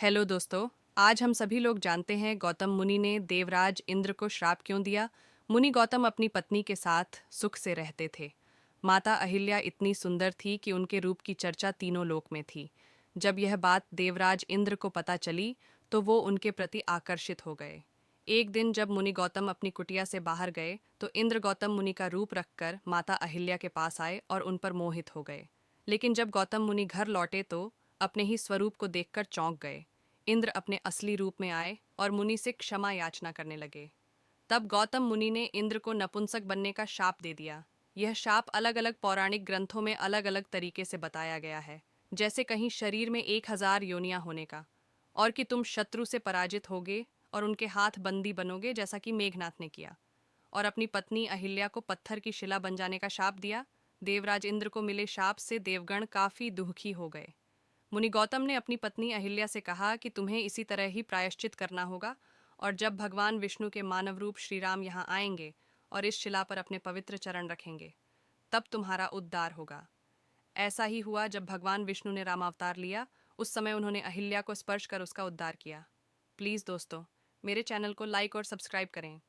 Hello दोस्तों। आज हम सभी लोग जानते हैं गौतम मुनि ने देवराज इंद्र को श्राप क्यों दिया। मुनि गौतम अपनी पत्नी के साथ सुख से रहते थे। माता अहिल्या इतनी सुंदर थी कि उनके रूप की चर्चा तीनों लोक में थी। जब यह बात देवराज इंद्र को पता चली तो वो उनके प्रति आकर्षित हो गए। एक दिन जब मुनि गौतम अपनी कुटिया से बाहर गए तो इंद्र गौतम मुनि का रूप रखकर माता अहिल्या के पास आए और उन पर मोहित हो गए। लेकिन जब गौतम मुनि घर लौटे तो अपने ही स्वरूप को देखकर चौंक गए। इंद्र अपने असली रूप में आए और मुनि से क्षमा याचना करने लगे। तब गौतम मुनि ने इंद्र को नपुंसक बनने का शाप दे दिया। यह शाप अलग अलग पौराणिक ग्रंथों में अलग अलग तरीके से बताया गया है, जैसे कहीं शरीर में 1000 योनियां होने का, और कि तुम शत्रु से पराजित होगे और उनके हाथ बंदी बनोगे जैसा कि मेघनाथ ने किया, और अपनी पत्नी अहिल्या को पत्थर की शिला बन जाने का शाप दिया। देवराज इंद्र को मिले शाप से देवगण काफी दुखी हो गए। मुनि गौतम ने अपनी पत्नी अहिल्या से कहा कि तुम्हें इसी तरह ही प्रायश्चित करना होगा, और जब भगवान विष्णु के मानव रूप श्री राम यहाँ आएंगे और इस शिला पर अपने पवित्र चरण रखेंगे, तब तुम्हारा उद्धार होगा। ऐसा ही हुआ। जब भगवान विष्णु ने राम अवतार लिया, उस समय उन्होंने अहिल्या को स्पर्श कर उसका उद्धार किया। प्लीज़ दोस्तों, मेरे चैनल को लाइक और सब्सक्राइब करें।